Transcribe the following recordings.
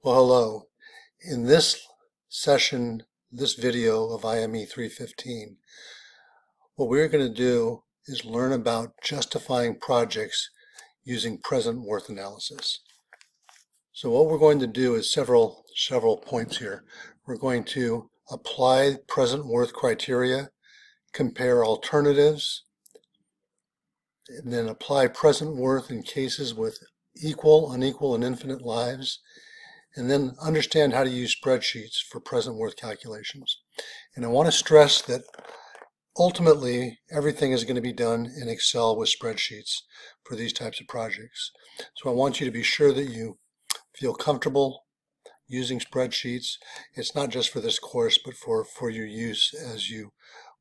Well, hello. In this session, this video of IME 315, what we're going to do is learn about justifying projects using present worth analysis. So what we're going to do is several points here. We're going to apply present worth criteria, compare alternatives, and then apply present worth in cases with equal, unequal, and infinite lives, and then understand how to use spreadsheets for present worth calculations. And I want to stress that ultimately everything is going to be done in Excel with spreadsheets for these types of projects. So I want you to be sure that you feel comfortable using spreadsheets. It's not just for this course, but for your use as you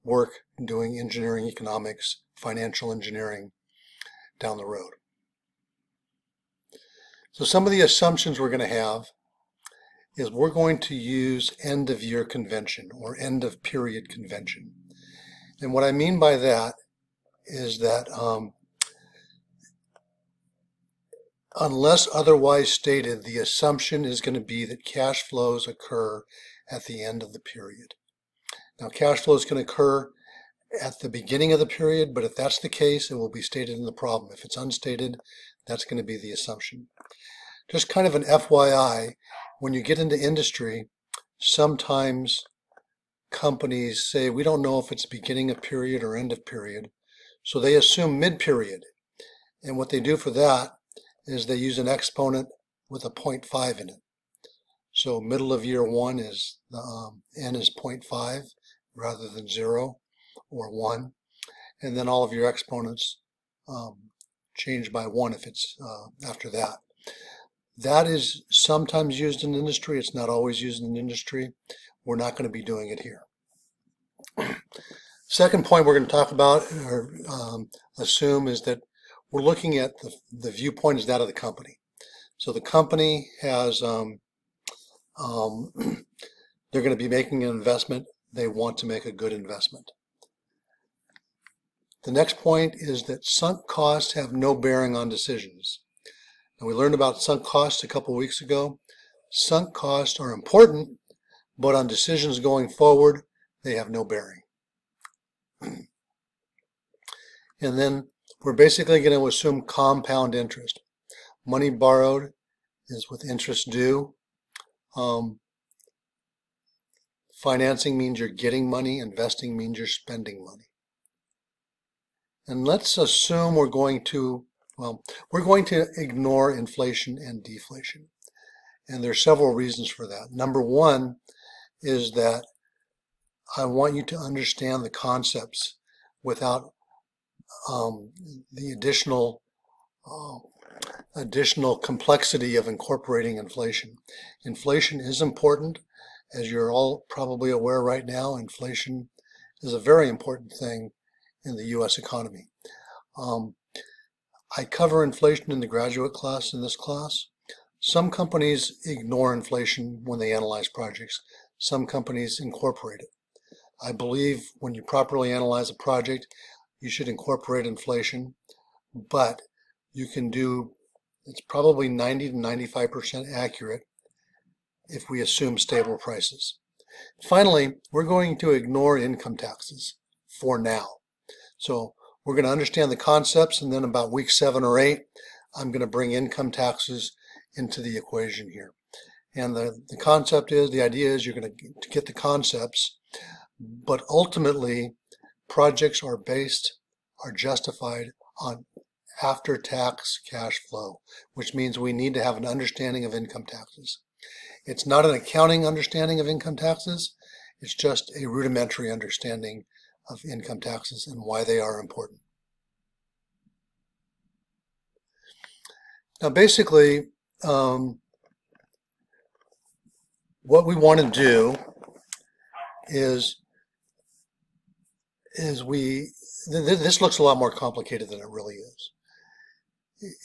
work doing engineering, economics, financial engineering down the road. So some of the assumptions we're going to have is we're going to use end of year convention or end of period convention. And what I mean by that is that unless otherwise stated, the assumption is going to be that cash flows occur at the end of the period. Now, cash flows can occur at the beginning of the period, but if that's the case, it will be stated in the problem. If it's unstated, that's going to be the assumption. Just kind of an FYI, when you get into industry, sometimes companies say, we don't know if it's beginning of period or end of period, so they assume mid-period. And what they do for that is they use an exponent with a 0.5 in it. So middle of year one is the n is 0.5 rather than 0 or 1. And then all of your exponents change by 1 if it's after that. That is sometimes used in industry. It's not always used in industry. We're not going to be doing it here. Second point we're going to talk about or assume is that we're looking at the viewpoint is that of the company. So the company has, they're going to be making an investment. They want to make a good investment. The next point is that sunk costs have no bearing on decisions. Now, we learned about sunk costs a couple weeks ago. Sunk costs are important, but on decisions going forward, they have no bearing. And then we're basically going to assume compound interest. Money borrowed is with interest due. Financing means you're getting money. Investing means you're spending money. And let's assume we're going to ignore inflation and deflation. And there's several reasons for that. Number one is that I want you to understand the concepts without the additional complexity of incorporating inflation. Inflation is important. As you're all probably aware right now, inflation is a very important thing in the U.S. economy. I cover inflation in the graduate class in this class. Some companies ignore inflation when they analyze projects. Some companies incorporate it. I believe when you properly analyze a project, you should incorporate inflation, but you can do, it's probably 90 to 95% accurate if we assume stable prices. Finally, we're going to ignore income taxes for now. So we're going to understand the concepts, and then about week 7 or 8, I'm going to bring income taxes into the equation here. And the concept is, the idea is you're going to get the concepts, but ultimately projects are justified on after-tax cash flow, which means we need to have an understanding of income taxes. It's not an accounting understanding of income taxes. It's just a rudimentary understanding of income taxes and why they are important. Now, basically, what we want to do is this looks a lot more complicated than it really is.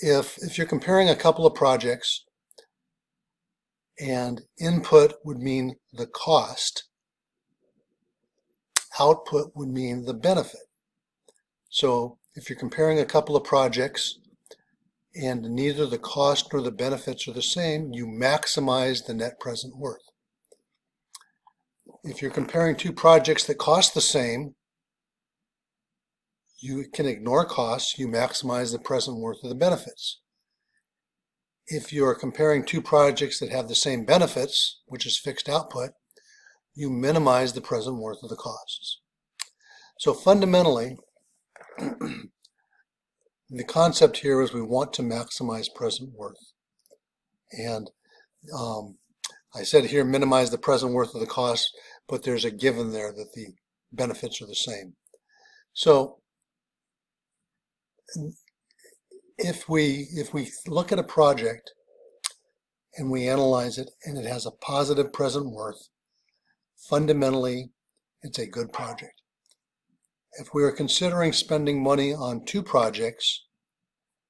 If you're comparing a couple of projects, and input would mean the cost, output would mean the benefit. So if you're comparing a couple of projects, and neither the cost nor the benefits are the same, you maximize the net present worth. If you're comparing two projects that cost the same, you can ignore costs, you maximize the present worth of the benefits. If you're comparing two projects that have the same benefits, which is fixed output, you minimize the present worth of the costs. So fundamentally, the concept here is we want to maximize present worth. And I said here minimize the present worth of the cost, but there's a given there that the benefits are the same. So if we look at a project and we analyze it and it has a positive present worth, fundamentally it's a good project. If we are considering spending money on two projects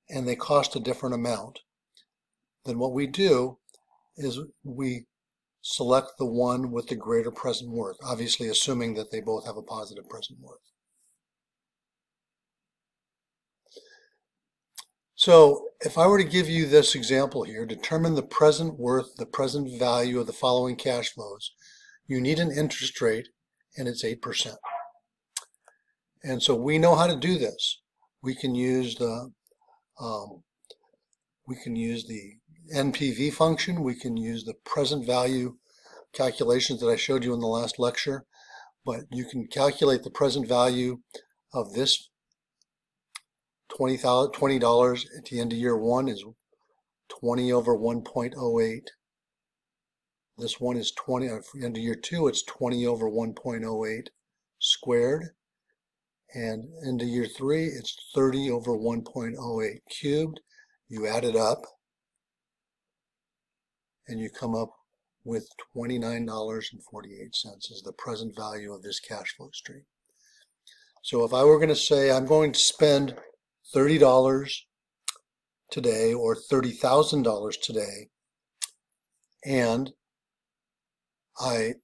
and they cost a different amount, then what we do is we select the one with the greater present worth, obviously assuming that they both have a positive present worth. So if I were to give you this example here, determine the present worth, the present value of the following cash flows, you need an interest rate, and it's 8%. And so we know how to do this. We can use the NPV function. We can use the present value calculations that I showed you in the last lecture. But you can calculate the present value of this $20 at the end of year one is 20 over 1.08. This one is 20 at the end of year two. It's 20 over 1.08 squared. And into year three, it's 30 over 1.08 cubed. You add it up, and you come up with $29.48 is the present value of this cash flow stream. So if I were going to say I'm going to spend $30 today or $30,000 today, and I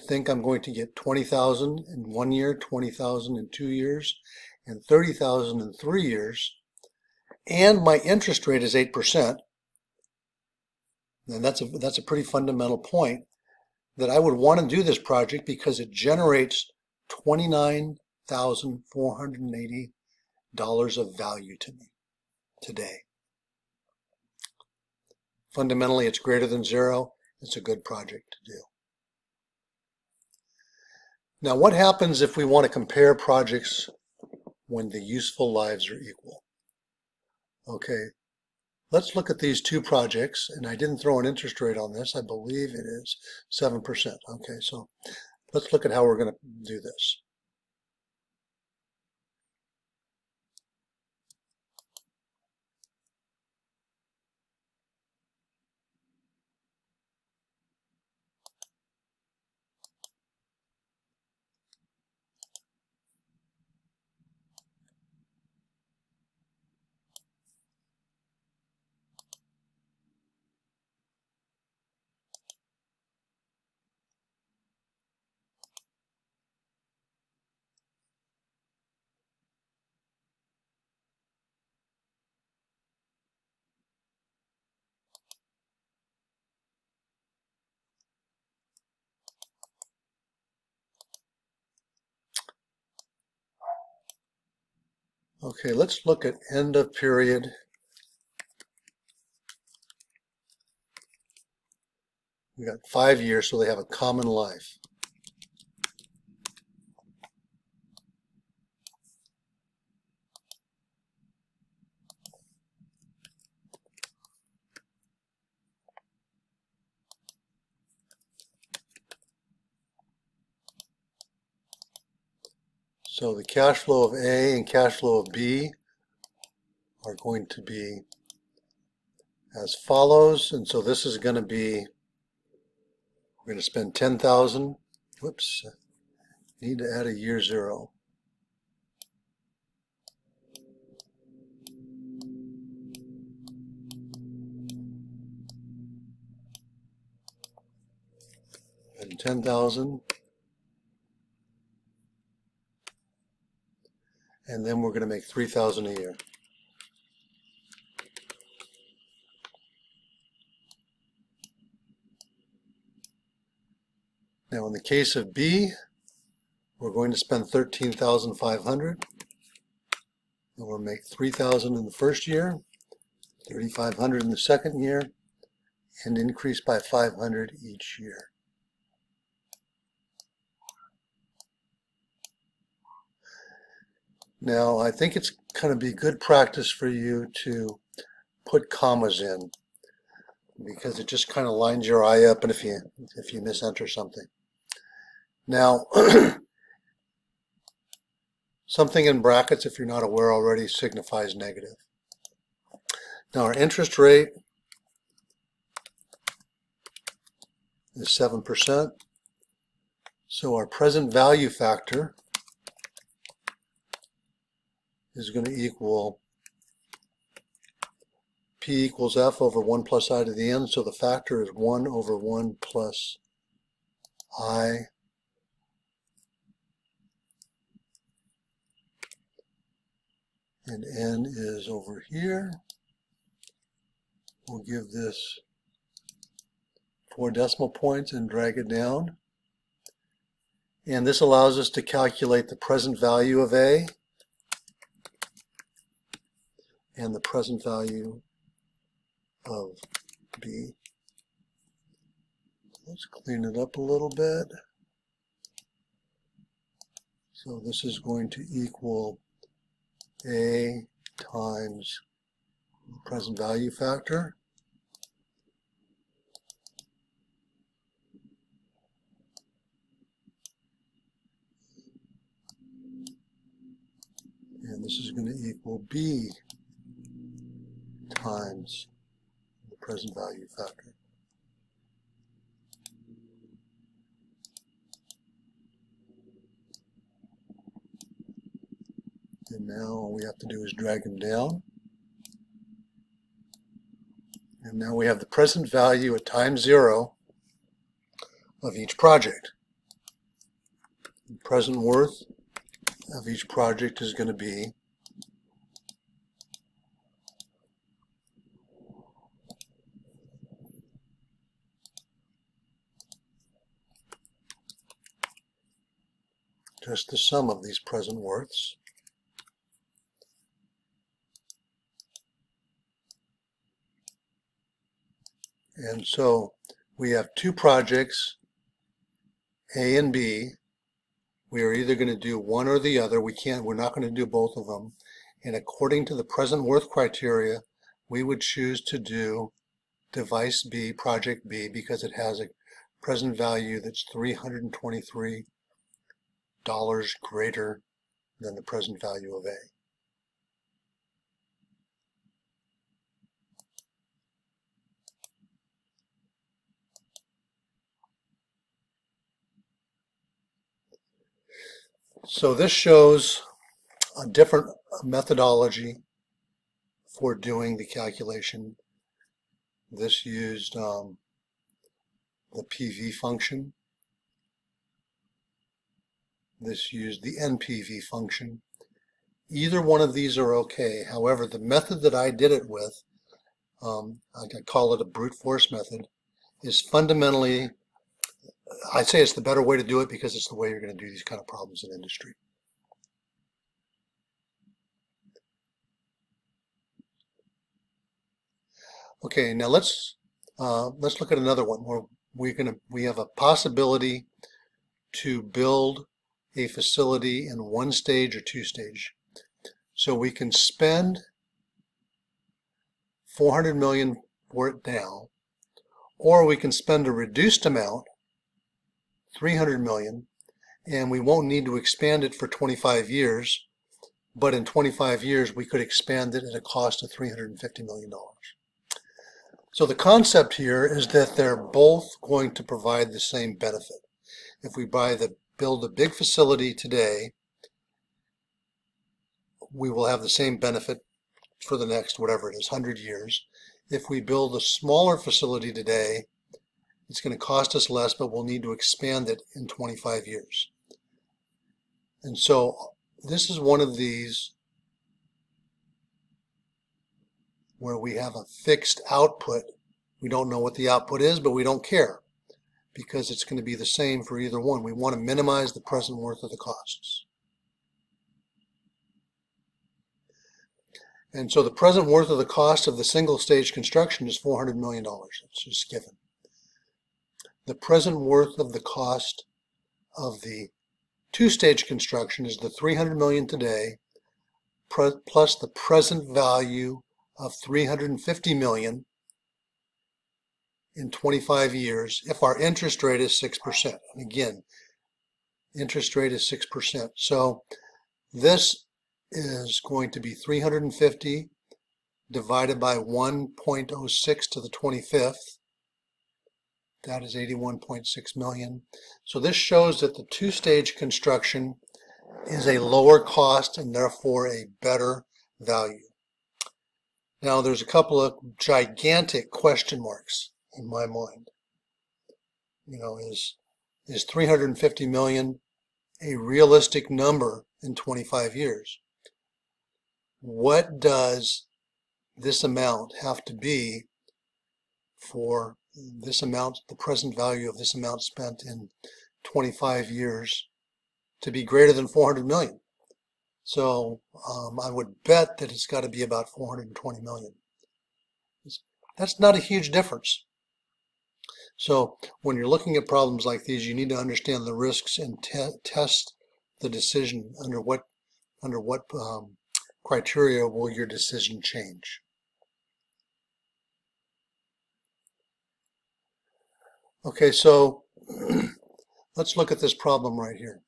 think I'm going to get 20,000 in 1 year, 20,000 in 2 years, and 30,000 in 3 years, and my interest rate is 8%, then that's a pretty fundamental point that I would want to do this project because it generates $29,480 of value to me today. Fundamentally, it's greater than zero. It's a good project to do. Now, what happens if we want to compare projects when the useful lives are equal? Okay, let's look at these two projects, and I didn't throw an interest rate on this. I believe it is 7%. Okay, so let's look at how we're going to do this. Okay, let's look at end of period. We got 5 years, so they have a common life. So the cash flow of A and cash flow of B are going to be as follows. And so this is going to be, we're going to spend 10,000. Whoops, need to add a year zero. And 10,000. And then we're going to make 3,000 a year. Now in the case of B, we're going to spend $13,500, and we'll make $3,000 in the first year, $3,500 in the second year, and increase by $500 each year. Now I think it's going to be good practice for you to put commas in, because it just kind of lines your eye up, and if you misenter something. Now something in brackets, if you're not aware already, signifies negative. Now our interest rate is 7%, so our present value factor is going to equal P equals F over 1 plus I to the n, so the factor is 1 over 1 plus I and n is over here. We'll give this 4 decimal points and drag it down. And this allows us to calculate the present value of A and the present value of B. Let's clean it up a little bit. So this is going to equal A times the present value factor. And this is going to equal B times the present value factor. And now all we have to do is drag them down. And now we have the present value at time 0 of each project. The present worth of each project is going to be just the sum of these present worths. And so we have 2 projects, A and B. We are either going to do one or the other. We're not going to do both of them. And according to the present worth criteria, we would choose to do device B, project B, because it has a present value that's $323 greater than the present value of A. So this shows a different methodology for doing the calculation. This used the PV function. This used the NPV function. Either one of these are okay. However, the method that I did it with, I call it a brute force method, is fundamentally, I'd say it's the better way to do it because it's the way you're going to do these kind of problems in industry. Okay, now let's look at another one where we have a possibility to build a facility in 1 stage or 2 stage. So we can spend $400 million for it now, or we can spend a reduced amount, $300 million, and we won't need to expand it for 25 years, but in 25 years we could expand it at a cost of $350 million. So the concept here is that they're both going to provide the same benefit. If we build a big facility today, we will have the same benefit for the next, whatever it is, 100 years. If we build a smaller facility today, it's going to cost us less, but we'll need to expand it in 25 years. And so this is one of these where we have a fixed output. We don't know what the output is, but we don't care because it's going to be the same for either one. We want to minimize the present worth of the costs. And so the present worth of the cost of the single stage construction is $400 million. It's just given. The present worth of the cost of the two-stage construction is the $300 million today plus the present value of $350 million in 25 years if our interest rate is 6%. And again, interest rate is 6%. So this is going to be 350 divided by 1.06 to the 25th. That is 81.6 million. So this shows that the two-stage construction is a lower cost and therefore a better value. Now there's a couple of gigantic question marks in my mind. You know, is 350 million a realistic number in 25 years? What does this amount have to be for this amount, the present value of this amount spent in 25 years to be greater than 400 million? So I would bet that it's got to be about 420 million. That's not a huge difference. So when you're looking at problems like these, you need to understand the risks and test the decision under what criteria will your decision change. Okay, so let's look at this problem right here.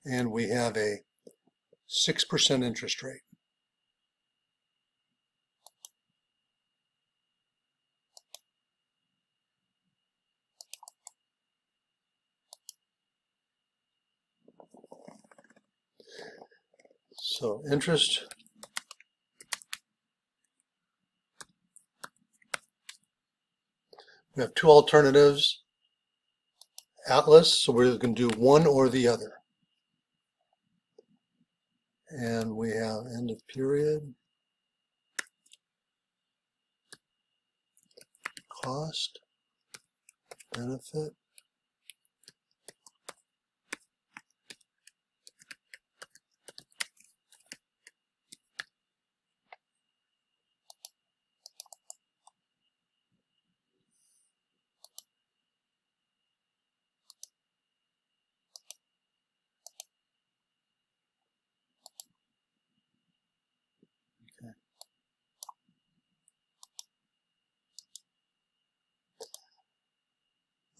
And we have a 6% interest rate. So interest we have two alternatives. Atlas, so we're going to do one or the other. And we have end of period, cost, benefit,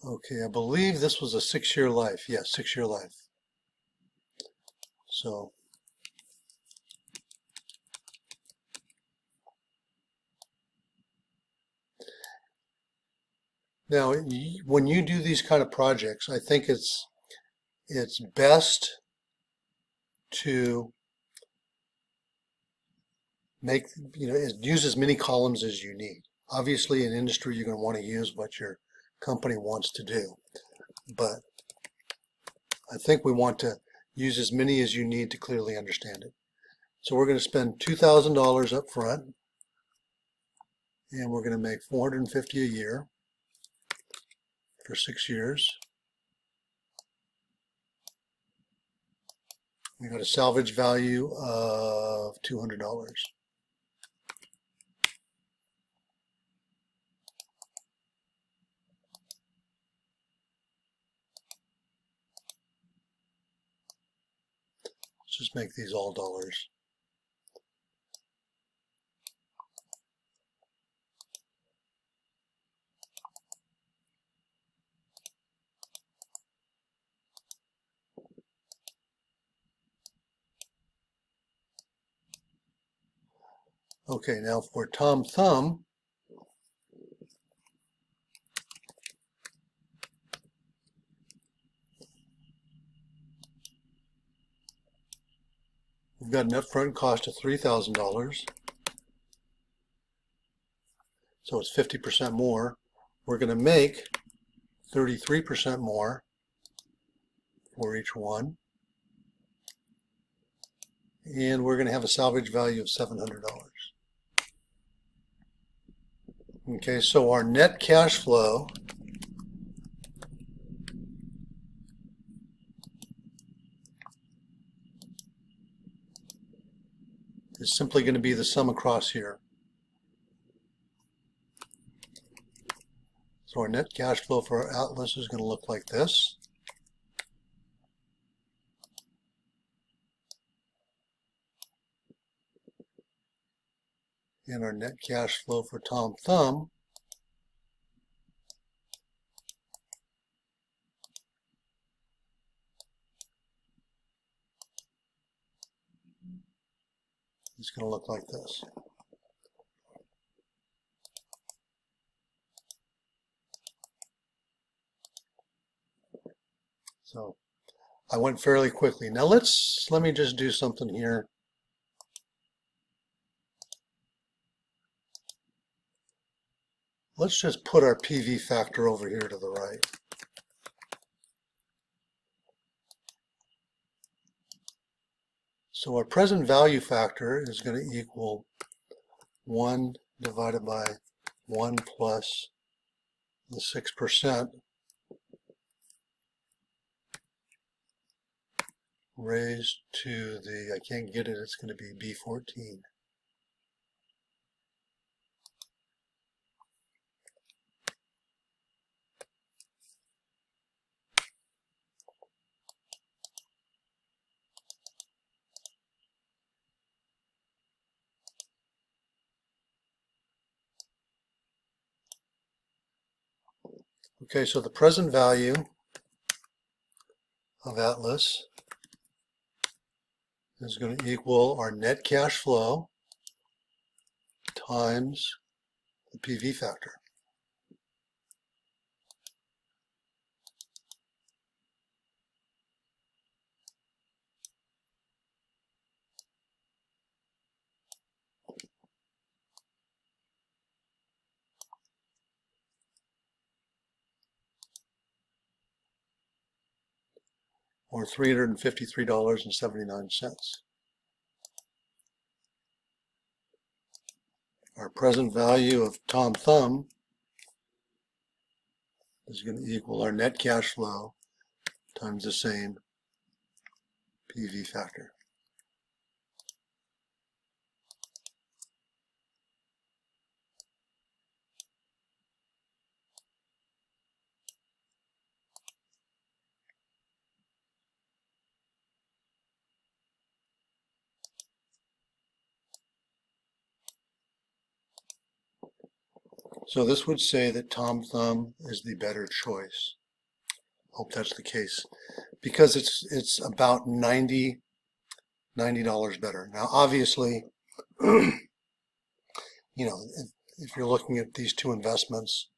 okay, I believe this was a 6-year life. Yes, 6-year life. So now when you do these kind of projects, I think it's best to make, use as many columns as you need. Obviously in industry you're going to want to use what your company wants to do, but I think we want to use as many as you need to clearly understand it. So we're going to spend $2,000 up front, and we're going to make $450 a year for 6 years. We got a salvage value of $200. Let's just make these all dollars. Okay, now for Tom Thumb, we've got an upfront cost of $3,000. so it's 50% more. We're going to make 33% more for each one. And we're going to have a salvage value of $700. Okay, so our net cash flow is simply going to be the sum across here. So our net cash flow for our Atlas is going to look like this. And our net cash flow for Tom Thumb is going to look like this. So I went fairly quickly. Now let me just do something here. Let's just put our PV factor over here to the right. So our present value factor is going to equal 1 divided by 1 plus the 6% raised to the, I can't get it, it's going to be B14. Okay, so the present value of Atlas is going to equal our net cash flow times the PV factor. Or $353.79. Our present value of Tom Thumb is going to equal our net cash flow times the same PV factor. So this would say that Tom Thumb is the better choice. Hope that's the case, because it's about $90 better. Now, obviously, you know, if you're looking at these two investments,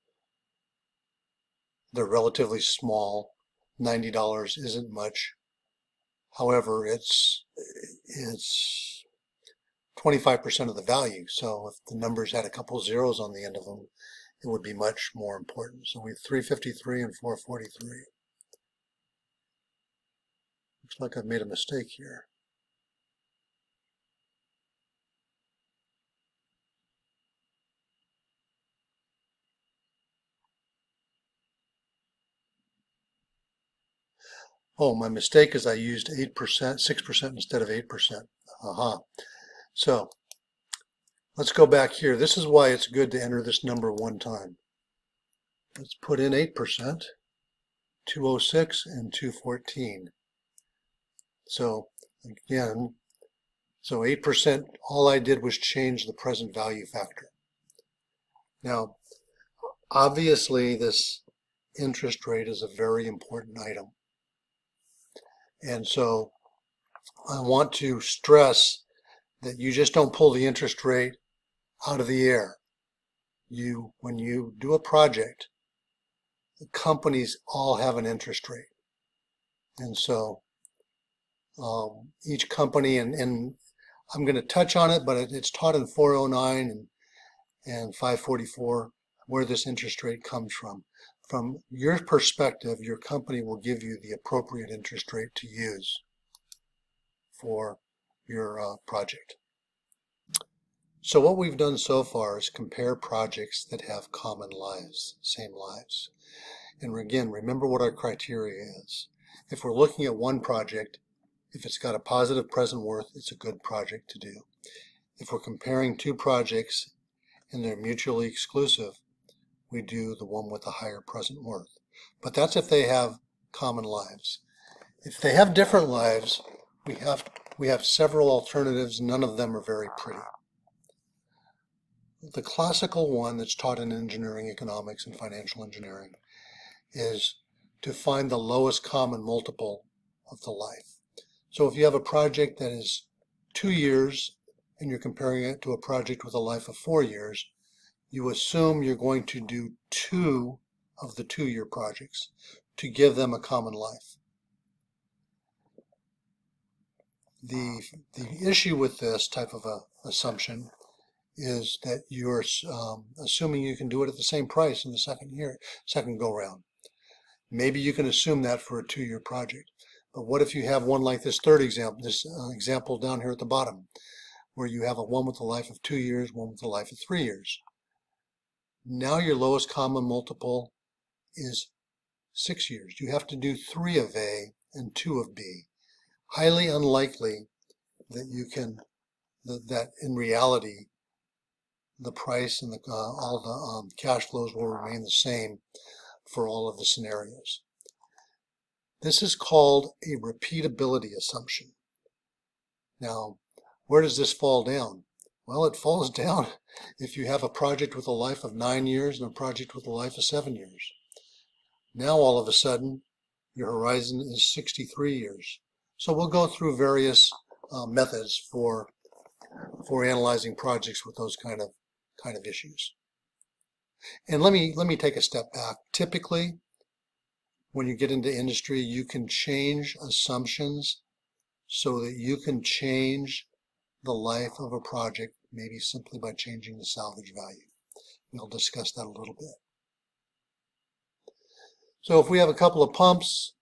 they're relatively small. $90 isn't much. However, it's 25% of the value. So if the numbers had a couple zeros on the end of them, it would be much more important. So we have 353 and 443. Looks like I've made a mistake here. Oh, my mistake is I used 8%, 6% instead of 8%. Aha. So let's go back here. This is why it's good to enter this number one time. Let's put in 8%, 206 and 214. So again, so 8%, all I did was change the present value factor. Now, obviously this interest rate is a very important item. And so I want to stress that you just don't pull the interest rate out of the air. When you do a project, the companies all have an interest rate. And so each company, and I'm going to touch on it, but it's taught in 409, and 544, where this interest rate comes from. From your perspective, your company will give you the appropriate interest rate to use for your project. So what we've done so far is compare projects that have common lives, same lives. And again, remember what our criteria is. If we're looking at one project, if it's got a positive present worth, it's a good project to do. If we're comparing two projects and they're mutually exclusive, we do the one with the higher present worth. But that's if they have common lives. If they have different lives, we have several alternatives. None of them are very pretty. The classical one that's taught in engineering, economics, and financial engineering is to find the lowest common multiple of the life. So if you have a project that is 2 years and you're comparing it to a project with a life of 4 years, you assume you're going to do 2 of the 2-year projects to give them a common life. The issue with this type of assumption is that you're assuming you can do it at the same price in the second go round. Maybe you can assume that for a 2-year project. But what if you have one like this third example, this example down here at the bottom, where you have one with a life of 2 years, one with a life of 3 years. Now your lowest common multiple is 6 years. You have to do 3 of A and 2 of B. Highly unlikely that you can, that in reality, the price and all the cash flows will remain the same for all of the scenarios. This is called a repeatability assumption. Now, where does this fall down? Well, it falls down if you have a project with a life of 9 years and a project with a life of 7 years. Now, all of a sudden, your horizon is 63 years. So we'll go through various methods for analyzing projects with those kind of issues. And let me take a step back. Typically, when you get into industry, you can change assumptions so that you can change the life of a project, maybe simply by changing the salvage value. We'll discuss that a little bit. So if we have a couple of pumps,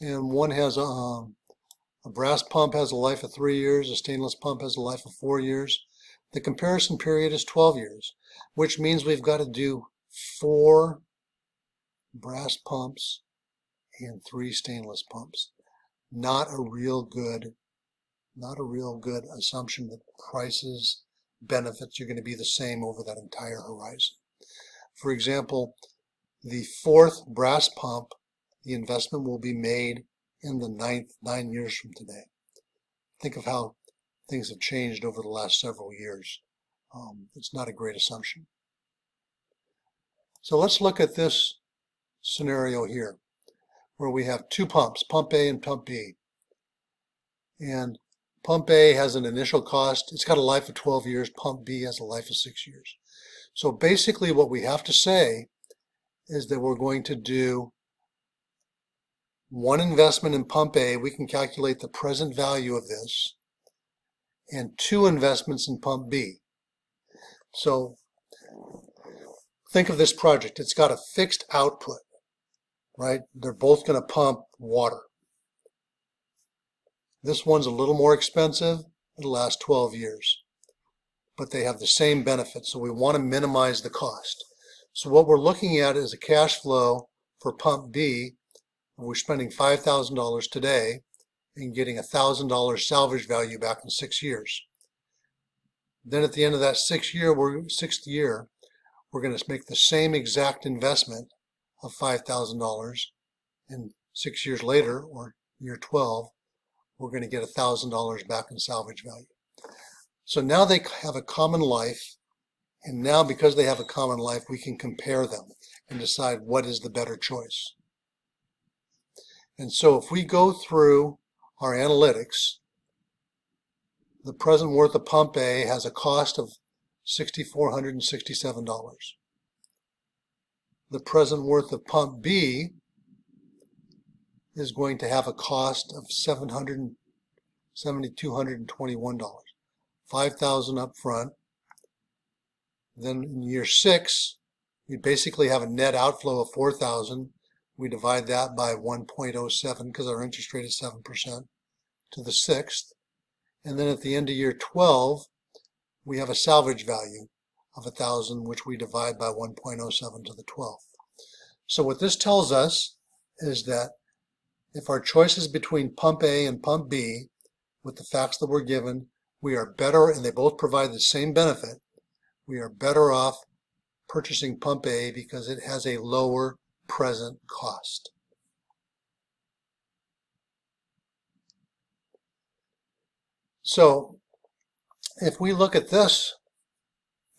and one has a brass pump has a life of 3 years, a stainless pump has a life of 4 years, the comparison period is 12 years, which means we've got to do 4 brass pumps and 3 stainless pumps. Not a real good assumption that prices, benefits are going to be the same over that entire horizon. For example, the 4th brass pump, the investment will be made in the 9 years from today. Think of how things have changed over the last several years. It's not a great assumption. So let's look at this scenario here, where we have 2 pumps, pump A and pump B. And pump A has an initial cost. It's got a life of 12 years. Pump B has a life of 6 years. So basically what we have to say is that we're going to do 1 investment in pump A. We can calculate the present value of this, and 2 investments in pump B. So think of this project. It's got a fixed output, right? They're both going to pump water. This one's a little more expensive. It'll last 12 years. But they have the same benefits, so we want to minimize the cost. So what we're looking at is a cash flow for pump B. We're spending $5,000 today and getting $1,000 salvage value back in 6 years. Then at the end of that 6th year, we're going to make the same exact investment of $5,000, and 6 years later, or year 12, we're going to get $1,000 back in salvage value. So now they have a common life, and now because they have a common life, we can compare them and decide what is the better choice. And so if we go through our analytics, the present worth of pump A has a cost of $6,467. The present worth of pump B is going to have a cost of $7,221. $5,000 up front, Then in year 6, we basically have a net outflow of $4,000. We divide that by 1.07 because our interest rate is 7% to the 6th. And then at the end of year 12, we have a salvage value of 1,000, which we divide by 1.07 to the 12th. So what this tells us is that if our choice is between pump A and pump B, with the facts that we're given, we are better, and they both provide the same benefit, we are better off purchasing pump A because it has a lower present cost. So if we look at this,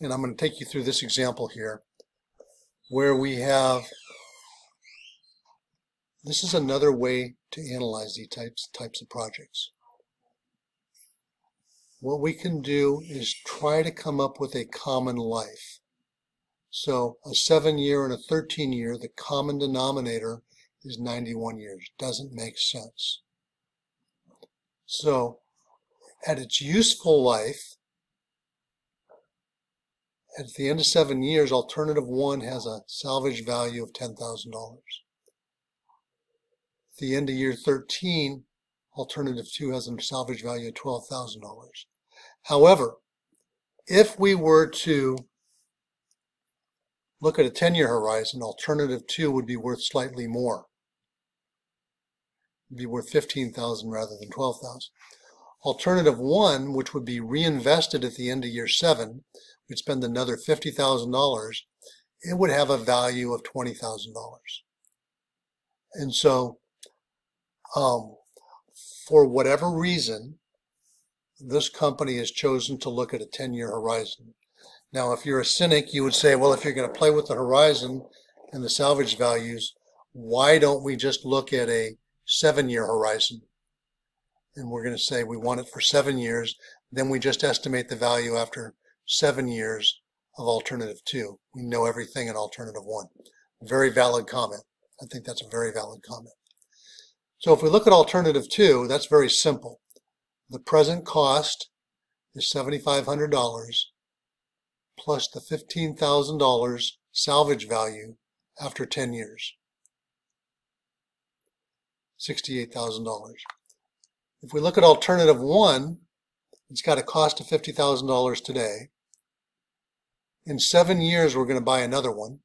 and I'm going to take you through this example here, where we have, this is another way to analyze these types of projects. What we can do is try to come up with a common life. So a 7-year and a 13-year, the common denominator is 91 years. Doesn't make sense. So at its useful life, at the end of 7 years, alternative 1 has a salvage value of $10,000. At the end of year 13, alternative 2 has a salvage value of $12,000. However, if we were to look at a 10-year horizon, alternative 2 would be worth slightly more. It would be worth $15,000 rather than $12,000. Alternative 1, which would be reinvested at the end of year 7, we'd spend another $50,000, it would have a value of $20,000. And so, for whatever reason, this company has chosen to look at a 10-year horizon. Now, if you're a cynic, you would say, well, if you're going to play with the horizon and the salvage values, why don't we just look at a 7-year horizon? And we're going to say we want it for 7 years. Then we just estimate the value after 7 years of alternative 2. We know everything in alternative 1. Very valid comment. I think that's a very valid comment. So if we look at alternative 2, that's very simple. The present cost is $7,500 plus the $15,000 salvage value after 10 years, $68,000. If we look at alternative 1, it's got a cost of $50,000 today. In 7 years, we're going to buy another one,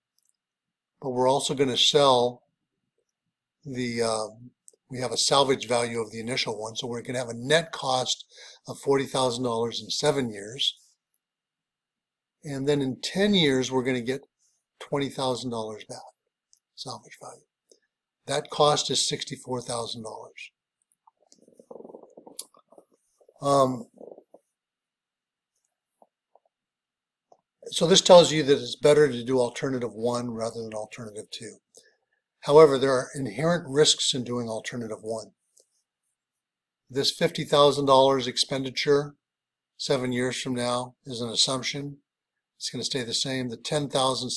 but we're also going to sell the, we have a salvage value of the initial one, so we're going to have a net cost of $40,000 in 7 years. And then in 10 years, we're going to get $20,000 back, salvage value. That cost is $64,000. So this tells you that it's better to do alternative 1 rather than alternative 2. However, there are inherent risks in doing alternative 1. This $50,000 expenditure 7 years from now is an assumption. It's going to stay the same. The $10,000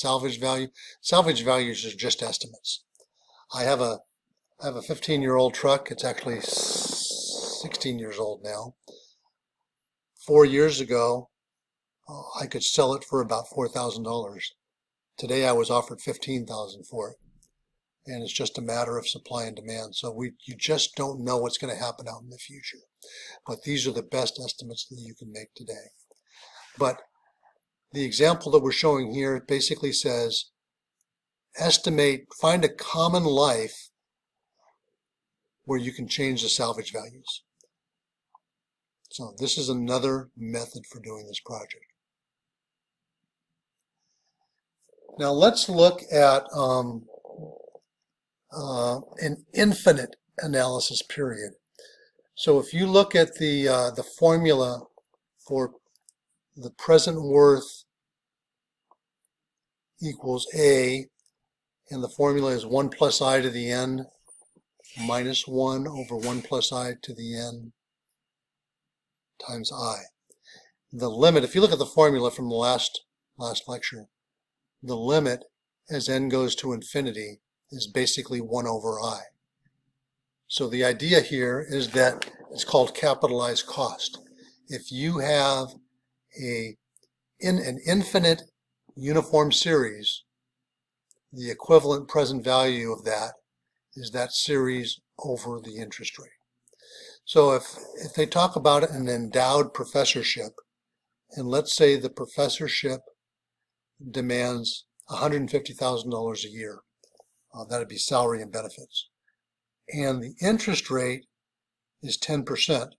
salvage values are just estimates. I have a 15-year-old truck. It's actually 16 years old now. 4 years ago, I could sell it for about $4,000. Today I was offered $15,000 for it. And it's just a matter of supply and demand. So you just don't know what's going to happen out in the future. But these are the best estimates that you can make today. But the example that we're showing here basically says, find a common life where you can change the salvage values. So this is another method for doing this project. Now let's look at an infinite analysis period. So if you look at the formula for the present worth equals A, and the formula is 1 plus I to the n minus 1 over 1 plus I to the n times I. The limit, if you look at the formula from the last lecture, the limit as n goes to infinity is basically 1 over I. So the idea here is that it's called capitalized cost. If you have an infinite uniform series, the equivalent present value of that is that series over the interest rate. So if they talk about an endowed professorship, and let's say the professorship demands $150,000 a year, that'd be salary and benefits, and the interest rate is 10%,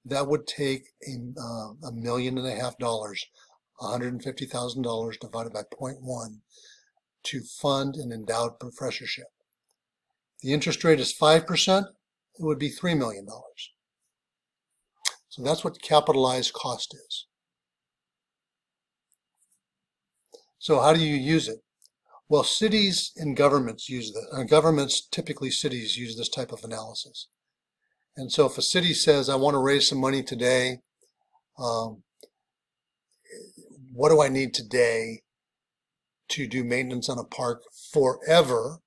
that would take $1.5 million, $150,000 divided by 0.1 to fund an endowed professorship. The interest rate is 5%, it would be $3 million. So that's what capitalized cost is. So how do you use it? Well, cities and governments use this. Governments, typically cities, use this type of analysis. And so if a city says, I want to raise some money today, what do I need today to do maintenance on a park forever?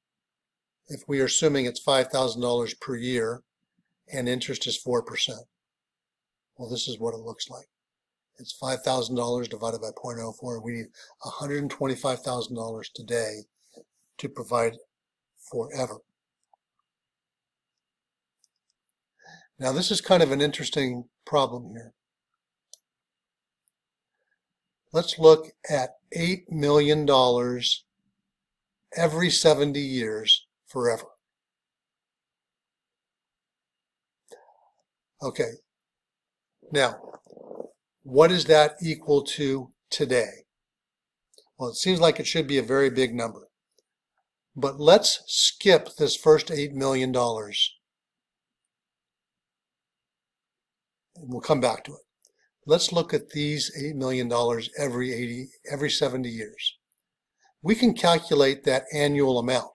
If we are assuming it's $5,000 per year and interest is 4%. Well, this is what it looks like. It's $5,000 divided by 0.04. We need $125,000 today to provide forever. Now, this is kind of an interesting problem here. Let's look at $8 million every 70 years forever. Okay. Now, what is that equal to today? Well, it seems like it should be a very big number. But let's skip this first $8 million. And we'll come back to it. Let's look at these $8 million every 70 years. We can calculate that annual amount.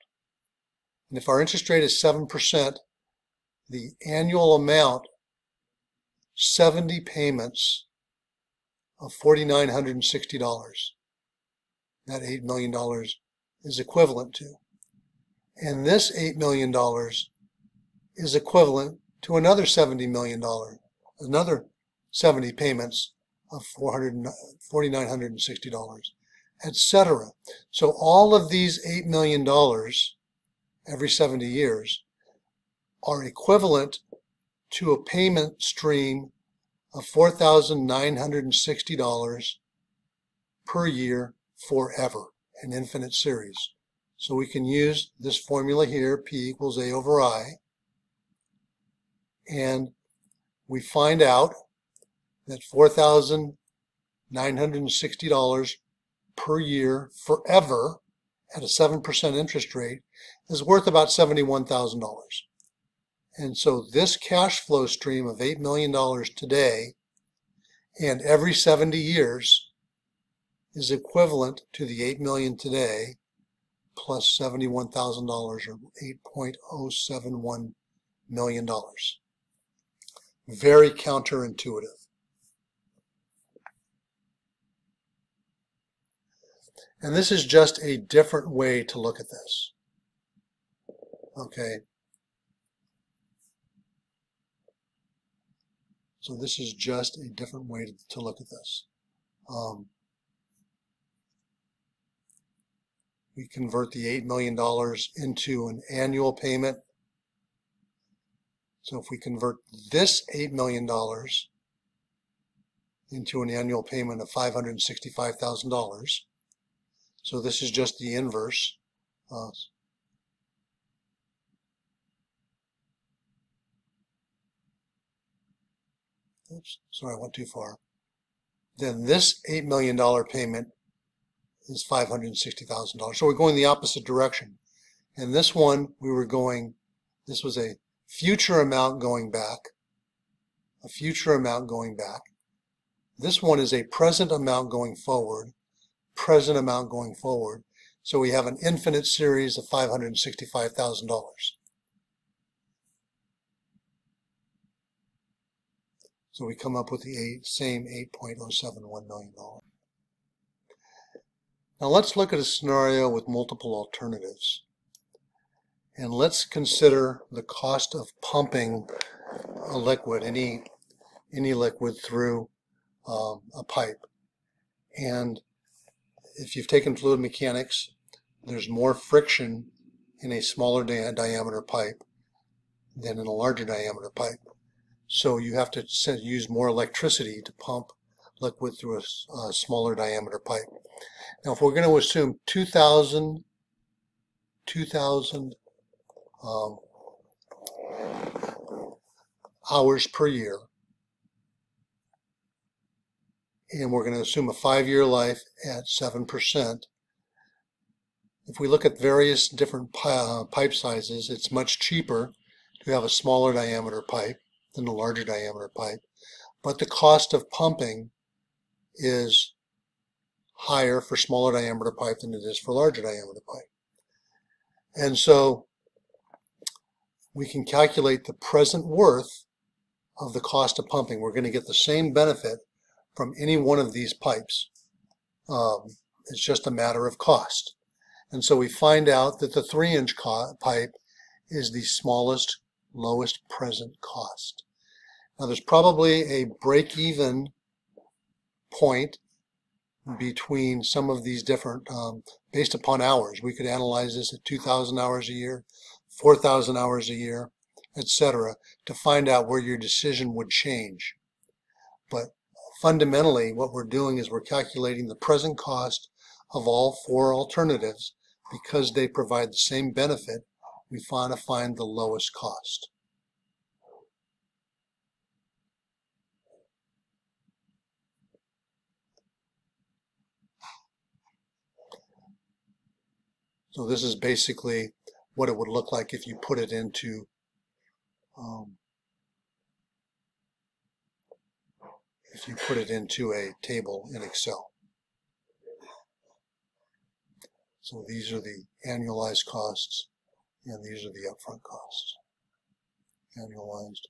And if our interest rate is 7%, the annual amount, 70 payments of $4,960, that $8 million is equivalent to. And this $8 million is equivalent to another $70 million, another 70 payments of $4,960, etc. So all of these $8 million every 70 years are equivalent to a payment stream of $4,960 per year forever, an infinite series. So we can use this formula here, P equals A over I, and we find out that $4,960 per year forever at a 7% interest rate is worth about $71,000. And so this cash flow stream of $8 million today and every 70 years is equivalent to the $8 million today plus $71,000, or $8.071 million. Very counterintuitive. And this is just a different way to look at this. Okay. So this is just a different way to look at this. We convert the $8 million into an annual payment. So if we convert this $8 million into an annual payment of $565,000, so this is just the inverse. Oops, sorry, I went too far. Then this $8 million payment is $560,000. So we're going the opposite direction. And this one, this was a future amount going back, a future amount going back. This one is a present amount going forward, present amount going forward. So we have an infinite series of $565,000. So we come up with the same $8.071 million. Now let's look at a scenario with multiple alternatives. And let's consider the cost of pumping a liquid, any liquid through a pipe. And if you've taken fluid mechanics, there's more friction in a smaller diameter pipe than in a larger diameter pipe. So you have to use more electricity to pump liquid through a smaller diameter pipe. Now, if we're going to assume 2,000 hours per year, and we're going to assume a 5-year life at 7%, if we look at various different pipe sizes, it's much cheaper to have a smaller diameter pipe than a larger diameter pipe, but the cost of pumping is higher for smaller diameter pipe than it is for larger diameter pipe. And so we can calculate the present worth of the cost of pumping. We're going to get the same benefit from any one of these pipes. It's just a matter of cost. And so we find out that the 3-inch pipe is the smallest, lowest present cost. Now there's probably a break-even point between some of these different, based upon hours. We could analyze this at 2,000 hours a year, 4,000 hours a year, etc., to find out where your decision would change. But fundamentally, what we're doing is we're calculating the present cost of all 4 alternatives. Because they provide the same benefit, we want to find the lowest cost. So this is basically what it would look like if you put it into a table in Excel. So these are the annualized costs, and these are the upfront costs. Annualized.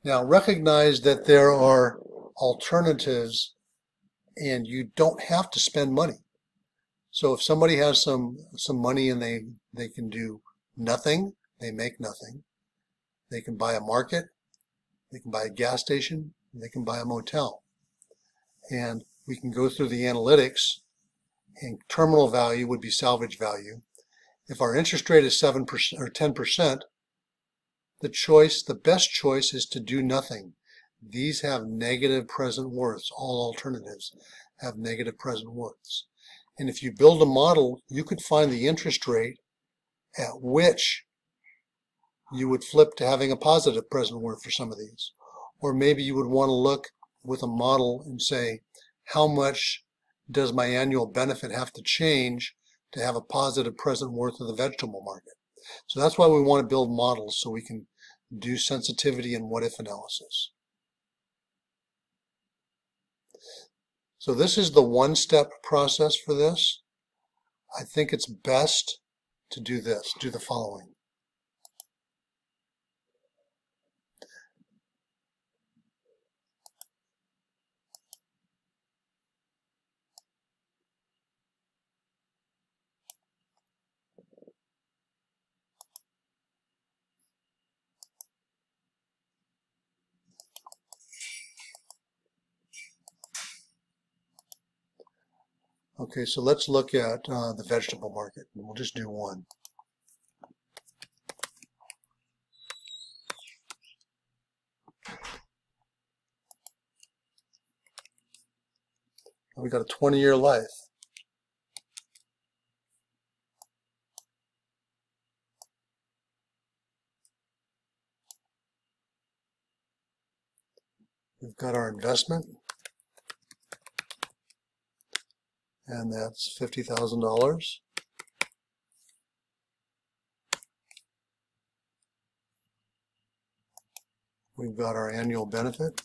Now recognize that there are alternatives, and you don't have to spend money. So if somebody has some money and they can do nothing, they make nothing. They can buy a market, they can buy a gas station, they can buy a motel. And we can go through the analytics, and terminal value would be salvage value. If our interest rate is 7% or 10%, the best choice is to do nothing. These have negative present worths. All alternatives have negative present worths. And if you build a model, you could find the interest rate at which you would flip to having a positive present worth for some of these. Or maybe you would want to look with a model and say, how much does my annual benefit have to change to have a positive present worth of the vegetable market? So that's why we want to build models, so we can do sensitivity and what-if analysis. So this is the one-step process for this. I think it's best to do this, do the following. Okay, so let's look at the vegetable market. We'll just do one. We got a 20-year life. We've got our investment, and that's $50,000. We've got our annual benefit,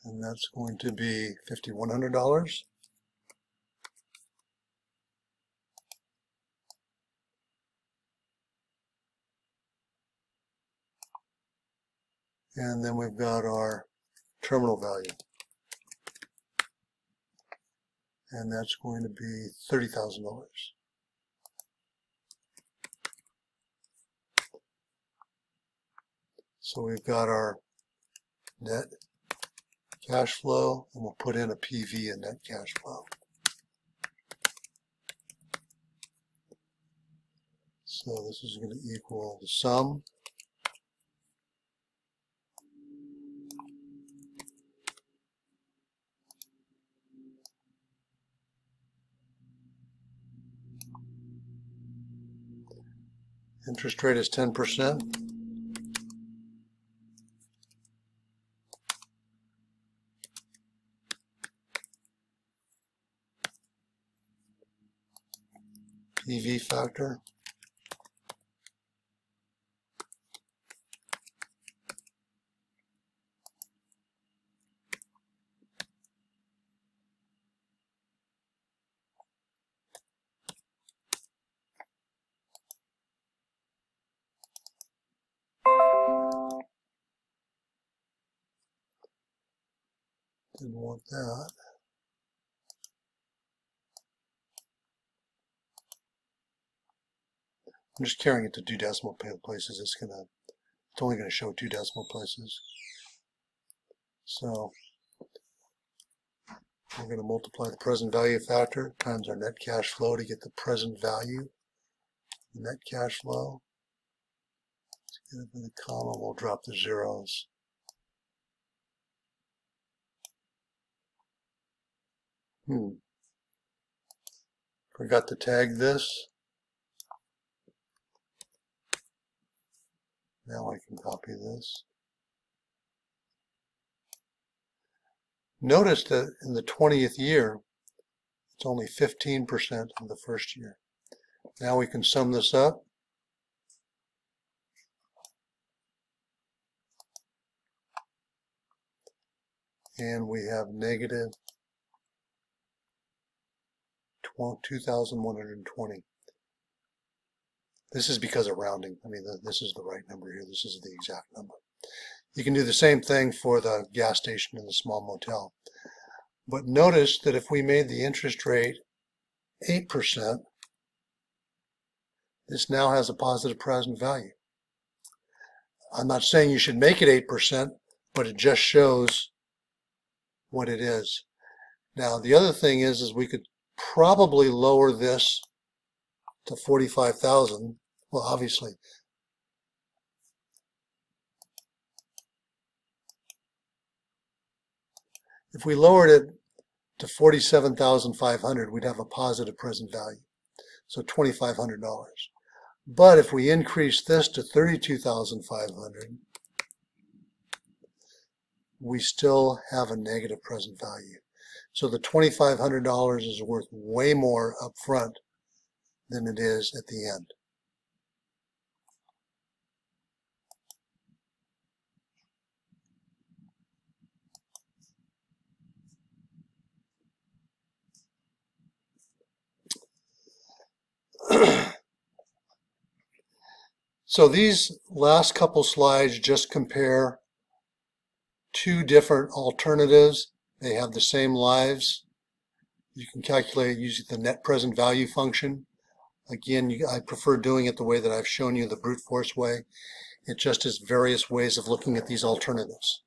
and that's going to be $5,100. And then we've got our terminal value, and that's going to be $30,000. So we've got our net cash flow, and we'll put in a PV in net cash flow. So this is going to equal the sum interest rate is 10%. PV factor. Didn't want that. I'm just carrying it to 2 decimal places. It's only going to show 2 decimal places. So we're going to multiply the present value factor times our net cash flow to get the present value. The net cash flow. Let's get it in the comma. We'll drop the zeros. Forgot to tag this. Now I can copy this. Notice that in the 20th year, it's only 15% of the first year. Now we can sum this up. And we have negative 2,120. This is because of rounding. I mean, this is the right number here. This is the exact number. You can do the same thing for the gas station and the small motel. But notice that if we made the interest rate 8%, this now has a positive present value. I'm not saying you should make it 8%, but it just shows what it is. Now, the other thing is we could probably lower this to 45,000. Well, obviously, if we lowered it to 47,500, we'd have a positive present value, so $2,500. But if we increase this to 32,500, we still have a negative present value. So the $2,500 is worth way more up front than it is at the end. So these last couple slides just compare 2 different alternatives. They have the same lives. You can calculate using the net present value function. Again, I prefer doing it the way that I've shown you, the brute force way. It just is various ways of looking at these alternatives.